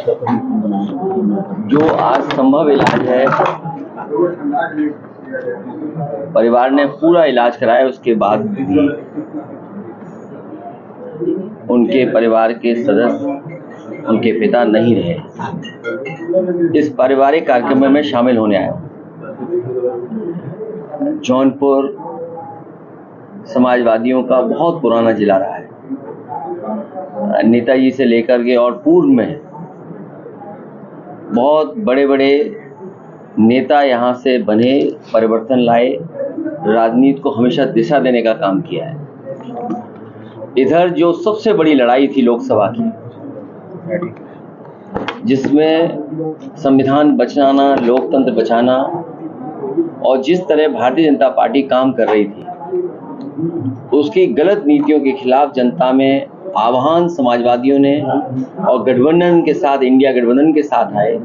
जो आज संभव इलाज है, परिवार ने पूरा इलाज कराया, उसके बाद भी उनके परिवार के सदस्य उनके पिता नहीं रहे। इस पारिवारिक कार्यक्रम में शामिल होने आया। जौनपुर समाजवादियों का बहुत पुराना जिला रहा है। नेताजी से लेकर के और पूर्व में बहुत बड़े बड़े नेता यहाँ से बने, परिवर्तन लाए, राजनीति को हमेशा दिशा देने का काम किया है। इधर जो सबसे बड़ी लड़ाई थी लोकसभा की, जिसमें संविधान बचाना, लोकतंत्र बचाना, और जिस तरह भारतीय जनता पार्टी काम कर रही थी, उसकी गलत नीतियों के खिलाफ जनता में आह्वान समाजवादियों ने और गठबंधन के साथ, इंडिया गठबंधन के साथ आए।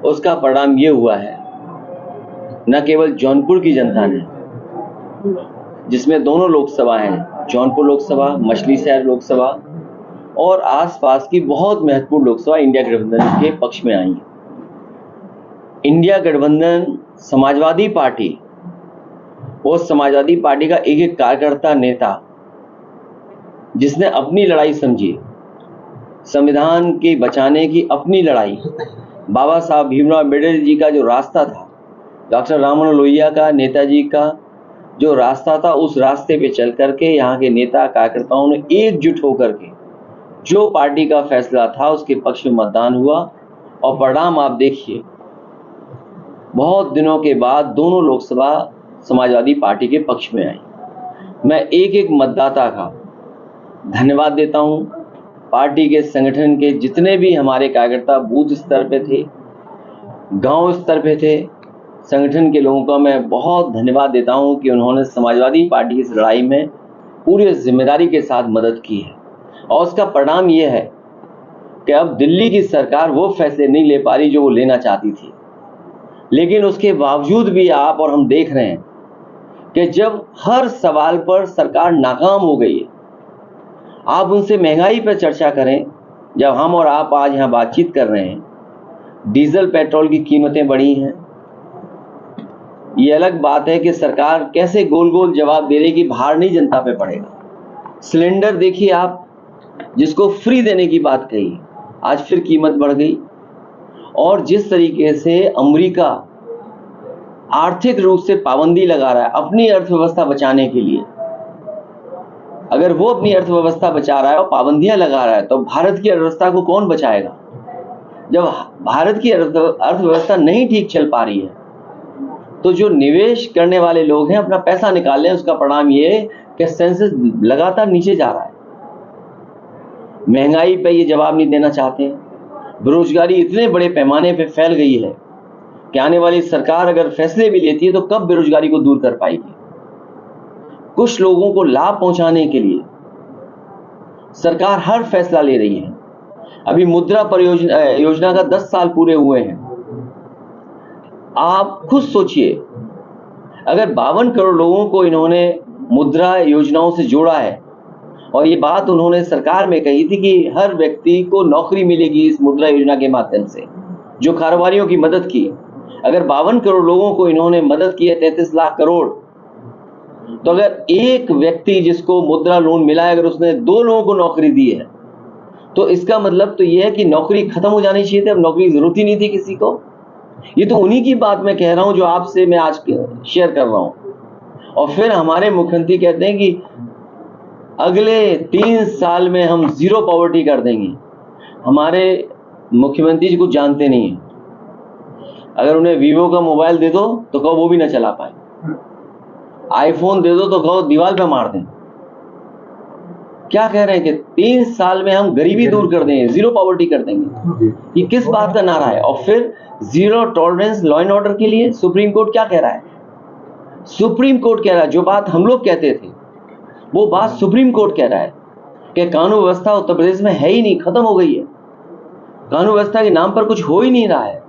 उसका परिणाम ये हुआ है, न केवल जौनपुर की जनता ने, जिसमें दोनों लोकसभा हैं, जौनपुर लोकसभा, मछलीशहर लोकसभा और आसपास की बहुत महत्वपूर्ण लोकसभा इंडिया गठबंधन के पक्ष में आई। इंडिया गठबंधन समाजवादी पार्टी, वो समाजवादी पार्टी का एक एक कार्यकर्ता, नेता, जिसने अपनी लड़ाई समझी, संविधान के बचाने की अपनी लड़ाई, बाबा साहब भीमराव अम्बेडकर जी का जो रास्ता था, डॉक्टर राम मनोहर लोहिया का, नेताजी का जो रास्ता था, उस रास्ते पे चल करके यहाँ के नेता कार्यकर्ताओं ने एकजुट होकर के जो पार्टी का फैसला था उसके पक्ष में मतदान हुआ, और परिणाम आप देखिए, बहुत दिनों के बाद दोनों लोकसभा समाजवादी पार्टी के पक्ष में आई। मैं एक एक मतदाता का धन्यवाद देता हूं। पार्टी के संगठन के जितने भी हमारे कार्यकर्ता बूथ स्तर पे थे, गांव स्तर पे थे, संगठन के लोगों का मैं बहुत धन्यवाद देता हूं कि उन्होंने समाजवादी पार्टी की इस लड़ाई में पूरी जिम्मेदारी के साथ मदद की है। और उसका परिणाम ये है कि अब दिल्ली की सरकार वो फैसले नहीं ले पा रही जो वो लेना चाहती थी। लेकिन उसके बावजूद भी आप और हम देख रहे हैं कि जब हर सवाल पर सरकार नाकाम हो गई है, आप उनसे महंगाई पर चर्चा करें, जब हम और आप आज यहाँ बातचीत कर रहे हैं, डीजल पेट्रोल की कीमतें बढ़ी हैं। ये अलग बात है कि सरकार कैसे गोल गोल जवाब दे रही कि भार नहीं जनता पे पड़ेगा। सिलेंडर देखिए आप, जिसको फ्री देने की बात कही, आज फिर कीमत बढ़ गई। और जिस तरीके से अमेरिका आर्थिक रूप से पाबंदी लगा रहा है अपनी अर्थव्यवस्था बचाने के लिए, अगर वो अपनी अर्थव्यवस्था बचा रहा है और पाबंदियां लगा रहा है, तो भारत की अर्थव्यवस्था को कौन बचाएगा? जब भारत की अर्थव्यवस्था नहीं ठीक चल पा रही है, तो जो निवेश करने वाले लोग हैं अपना पैसा निकाल लें, उसका परिणाम ये है कि सेंसेक्स लगातार नीचे जा रहा है। महंगाई पे ये जवाब नहीं देना चाहते हैं। बेरोजगारी इतने बड़े पैमाने पे फैल गई है कि आने वाली सरकार अगर फैसले भी लेती है तो कब बेरोजगारी को दूर कर पाएगी? कुछ लोगों को लाभ पहुंचाने के लिए सरकार हर फैसला ले रही है। अभी मुद्रा योजना का 10 साल पूरे हुए हैं। आप खुद सोचिए, अगर 52 करोड़ लोगों को इन्होंने मुद्रा योजनाओं से जोड़ा है, और ये बात उन्होंने सरकार में कही थी कि हर व्यक्ति को नौकरी मिलेगी इस मुद्रा योजना के माध्यम से, जो कारोबारियों की मदद की। अगर 52 करोड़ लोगों को इन्होंने मदद की है, 33 लाख करोड़, तो अगर एक व्यक्ति जिसको मुद्रा लोन मिला है, अगर उसने 2 लोगों को नौकरी दी है, तो इसका मतलब तो यह है कि नौकरी खत्म हो जानी चाहिए थी, अब नौकरी की जरूरत ही नहीं थी किसी को। ये तो उन्हीं की बात मैं कह रहा हूं जो आपसे मैं आज शेयर कर रहा हूं। और फिर हमारे मुख्यमंत्री कहते हैं कि अगले 3 साल में हम जीरो पॉवर्टी कर देंगे। हमारे मुख्यमंत्री जी कुछ जानते नहीं है। अगर उन्हें वीवो का मोबाइल दे दो तो कहो वो भी ना चला पाए, आईफोन दे दो तो कहो दीवार पे मार दें। क्या कह रहे हैं कि 3 साल में हम गरीबी दूर कर देंगे, जीरो पॉवर्टी कर देंगे। ये किस बात का नारा है? और फिर zero tolerance law and order के लिए सुप्रीम कोर्ट क्या कह रहा है? सुप्रीम कोर्ट कह रहा है जो बात हम लोग कहते थे, वो बात सुप्रीम कोर्ट कह रहा है कि कानून व्यवस्था उत्तर प्रदेश में है ही नहीं, खत्म हो गई है। कानून व्यवस्था के नाम पर कुछ हो ही नहीं रहा है।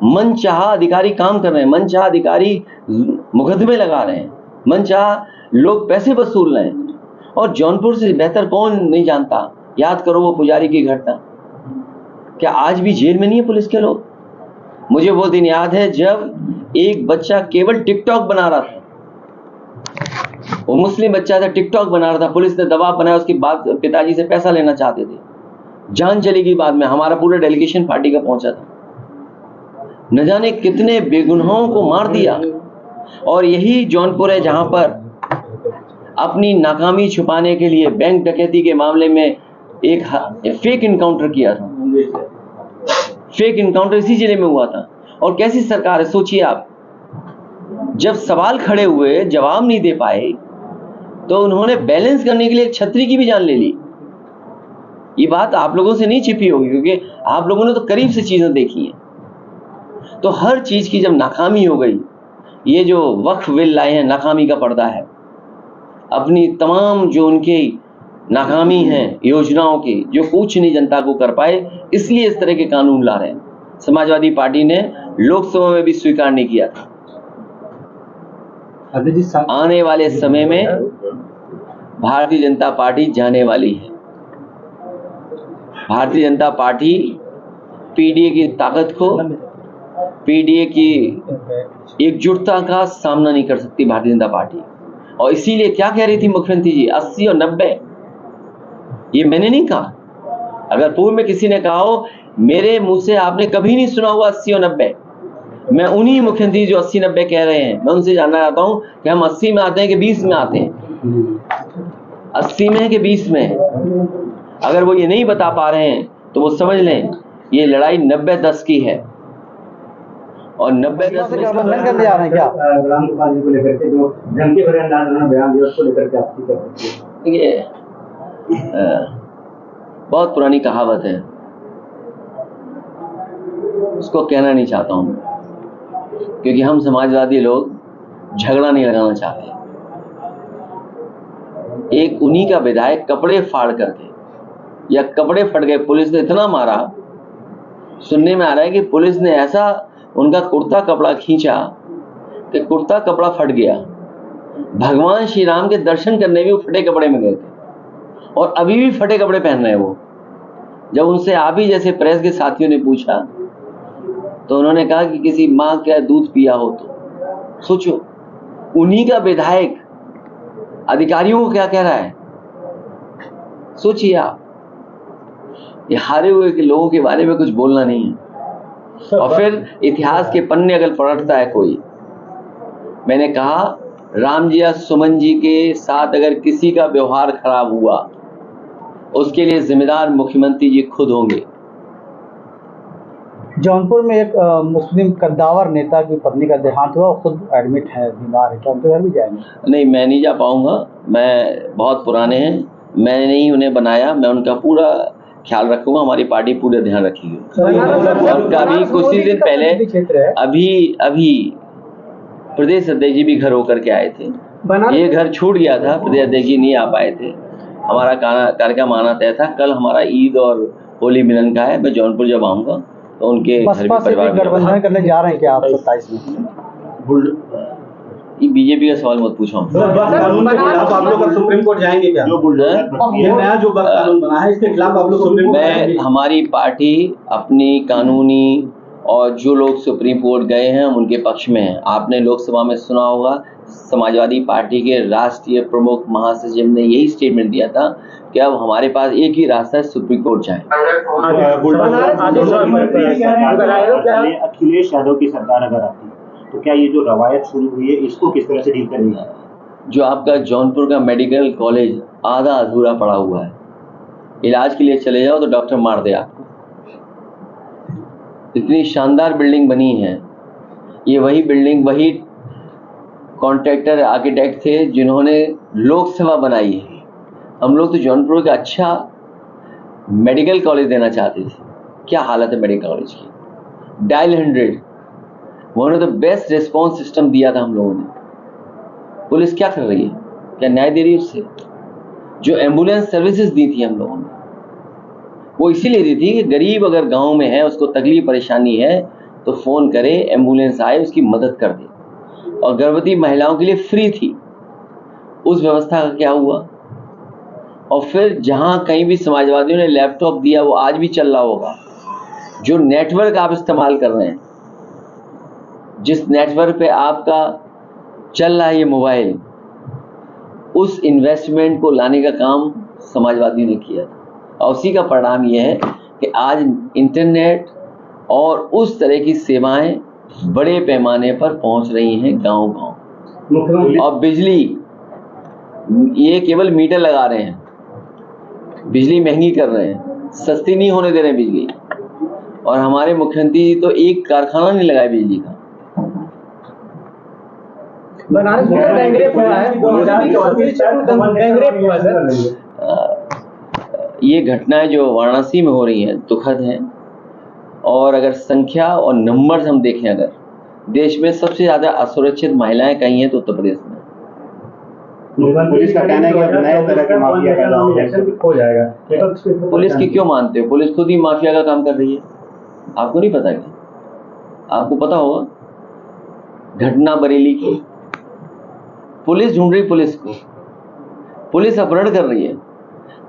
मनचाहा अधिकारी काम कर रहे हैं, मनचाहा अधिकारी मुकदमे लगा रहे हैं, मनचाहा लोग पैसे वसूल रहे हैं। और जौनपुर से बेहतर कौन नहीं जानता, याद करो वो पुजारी की घटना, क्या आज भी जेल में नहीं है पुलिस के लोग? मुझे वो दिन याद है जब एक बच्चा केवल टिकटॉक बना रहा था, वो मुस्लिम बच्चा था, टिकटॉक बना रहा था, पुलिस ने दबाव बनाया, उसके बाद पिताजी से पैसा लेना चाहते थे, जान चली गई बाद में। हमारा पूरा डेलीगेशन पार्टी का पहुंचा था, न जाने कितने बेगुनाहों को मार दिया। और यही जौनपुर है जहां पर अपनी नाकामी छुपाने के लिए बैंक डकैती के मामले में एक फेक इनकाउंटर किया था। फेक इनकाउंटर इसी जिले में हुआ था। और कैसी सरकार है, सोचिए आप, जब सवाल खड़े हुए, जवाब नहीं दे पाए, तो उन्होंने बैलेंस करने के लिए एक छतरी की भी जान ले ली। ये बात आप लोगों से नहीं छिपी होगी, क्योंकि आप लोगों ने तो करीब से चीजें देखी हैं। तो हर चीज की जब नाकामी हो गई, ये जो वक्फ बिल लाए हैं, नाकामी का पर्दा है। अपनी तमाम जो उनकी नाकामी हैं योजनाओं की, जो कुछ नहीं जनता को कर पाए, इसलिए इस तरह के कानून ला रहे हैं। समाजवादी पार्टी ने लोकसभा में भी स्वीकार नहीं किया था। आने वाले समय में भारतीय जनता पार्टी जाने वाली है। भारतीय जनता पार्टी पीडीए की ताकत को, पीडीए की एकजुटता का सामना नहीं कर सकती भारतीय जनता पार्टी। और इसीलिए क्या कह रही थी मुख्यमंत्री जी, 80 और 90, ये मैंने नहीं कहा। अगर पूर्व में किसी ने कहा हो, मेरे मुंह से आपने कभी नहीं सुना हुआ 80 और 90। मैं उन्हीं मुख्यमंत्री जो 80-90 कह रहे हैं, मैं उनसे जानना चाहता हूं कि हम 80 में आते हैं कि 20 में आते हैं? 80 में है कि 20 में? अगर वो ये नहीं बता पा रहे हैं तो वो समझ लें ये लड़ाई 90-10 की है। और 90-10 गठबंधन करने जा रहे हैं क्या? रामगोपाल जी को लेकर के जो धमकी भरे अंदाज में बयान दिया, उसको लेकर के आपकी क्या प्रतिक्रिया? देखिए, बहुत पुरानी कहावत है, उसको कहना नहीं चाहता हूं, क्योंकि हम समाजवादी लोग झगड़ा नहीं लगाना चाहते। एक उन्हीं का विधायक कपड़े फाड़ करके, या कपड़े फट गए, पुलिस ने इतना मारा, सुनने में आ रहा है कि पुलिस ने ऐसा उनका कुर्ता कपड़ा खींचा कि कुर्ता कपड़ा फट गया। भगवान श्री राम के दर्शन करने भी वो फटे कपड़े में गए थे, और अभी भी फटे कपड़े पहन रहे हैं वो। जब उनसे आप ही जैसे प्रेस के साथियों ने पूछा, तो उन्होंने कहा कि किसी माँ का दूध पिया हो। तो सोचो, उन्हीं का विधायक अधिकारियों को क्या कह रहा है, सोचिए आप। ये हारे हुए के लोगों के बारे में कुछ बोलना नहीं है। और फिर इतिहास के पन्ने अगर पलटता है कोई, मैंने कहा राम जी या सुमन जी के साथ अगर किसी का व्यवहार खराब हुआ, उसके लिए जिम्मेदार मुख्यमंत्री जी खुद होंगे। जौनपुर में एक मुस्लिम कद्दावर नेता की पत्नी का देहांत हुआ, खुद एडमिट है, बीमार है, क्या उनके घर भी जाएंगे? नहीं, मैं नहीं जा पाऊंगा। मैं बहुत पुराने हैं, मैंने ही उन्हें बनाया, मैं उनका पूरा ख्याल रखूंगा, हमारी पार्टी पूरे ध्यान रखेगी। और कभी कुछ ही दिन पहले अभी प्रदेश अध्यक्ष जी भी घर होकर के आए थे। ये घर छूट गया था, प्रदेश अध्यक्ष जी नहीं आ पाए थे। हमारा कार्यक्रम आना तय था। कल हमारा ईद और होली मिलन का है। मैं जौनपुर जब आऊंगा तो उनके घर भी परिवार गठबंधन करने जा रहे हैं क्या आप 27 में? बीजेपी का सवाल मत पूछो। कानून के खिलाफ आप लोग सुप्रीम कोर्ट जाएंगे क्या? ये नया जो कानून बना है, इसके खिलाफ आप लोग सुप्रीम कोर्ट जाएंगे? हमारी पार्टी अपनी कानूनी, और जो लोग सुप्रीम कोर्ट गए हैं हम उनके पक्ष में हैं। आपने लोकसभा में सुना होगा, समाजवादी पार्टी के राष्ट्रीय प्रमुख महासचिव ने यही स्टेटमेंट दिया था कि अब हमारे पास एक ही रास्ता है, सुप्रीम कोर्ट जाए। अखिलेश यादव की सरकार अगर आती तो क्या ये जो रवायत शुरू हुई है, इसको किस तरह से डील करनी है? जो आपका जौनपुर का मेडिकल कॉलेज आधा अधूरा पड़ा हुआ है, इलाज के लिए चले जाओ तो डॉक्टर मार दे आपको। इतनी शानदार बिल्डिंग बनी है, ये वही बिल्डिंग, वही कॉन्ट्रैक्टर आर्किटेक्ट थे जिन्होंने लोकसभा बनाई है। हम लोग तो जौनपुर का अच्छा मेडिकल कॉलेज देना चाहते थे। क्या हालत है मेडिकल कॉलेज की। Dial 100 one of the best response system दिया था हम लोगों ने। पुलिस क्या कर रही है, क्या न्याय दे रही है उससे? जो एम्बुलेंस सर्विसेज दी थी हम लोगों ने, वो इसीलिए दी थी कि गरीब अगर गांव में है, उसको तकलीफ परेशानी है, तो फोन करे, एम्बुलेंस आए, उसकी मदद कर दे। और गर्भवती महिलाओं के लिए फ्री थी। उस व्यवस्था का क्या हुआ? और फिर जहां कहीं भी समाजवादियों ने लैपटॉप दिया, वो आज भी चल रहा होगा। जो नेटवर्क आप इस्तेमाल कर रहे हैं, जिस नेटवर्क पे आपका चल रहा है ये मोबाइल, उस इन्वेस्टमेंट को लाने का काम समाजवादियों ने किया था। और उसी का परिणाम ये है कि आज इंटरनेट और उस तरह की सेवाएं बड़े पैमाने पर पहुंच रही हैं गांव-गांव। और बिजली, ये केवल मीटर लगा रहे हैं, बिजली महंगी कर रहे हैं, सस्ती नहीं होने दे रहे हैं बिजली। और हमारे मुख्यमंत्री जी तो एक कारखाना नहीं लगाया बिजली का। बनारस में गैंगरेप हुआ है, गैंगरेप हुआ सर। ये घटनाएं जो वाराणसी में हो रही हैं दुखद हैं। और अगर संख्या और नंबर हम देखें, अगर देश में सबसे ज्यादा असुरक्षित महिलाएं कहीं हैं तो उत्तर प्रदेश में। पुलिस का कहना है कि अब नए तरह के माफिया पैदा हो जाएगा। पुलिस की क्यों मानते हो? पुलिस खुद ही माफिया का काम कर रही है। आपको नहीं पता क्या? आपको पता होगा घटना बरेली की, पुलिस ढूंढ रही पुलिस को, पुलिस अपहरण कर रही है,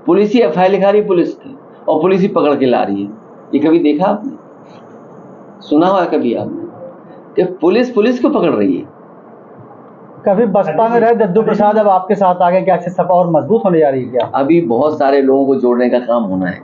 पुलिस ही एफआईआर लिखा रही पुलिस की, और पुलिस ही पकड़ के ला रही है। ये कभी देखा आपने? सुना हुआ कभी आपने कि पुलिस को पकड़ रही है? कभी बसपा में रहे दद्दू प्रसाद, अब आपके साथ आगे क्या सपा और मजबूत होने जा रही है क्या? अभी बहुत सारे लोगों को जोड़ने का काम होना है।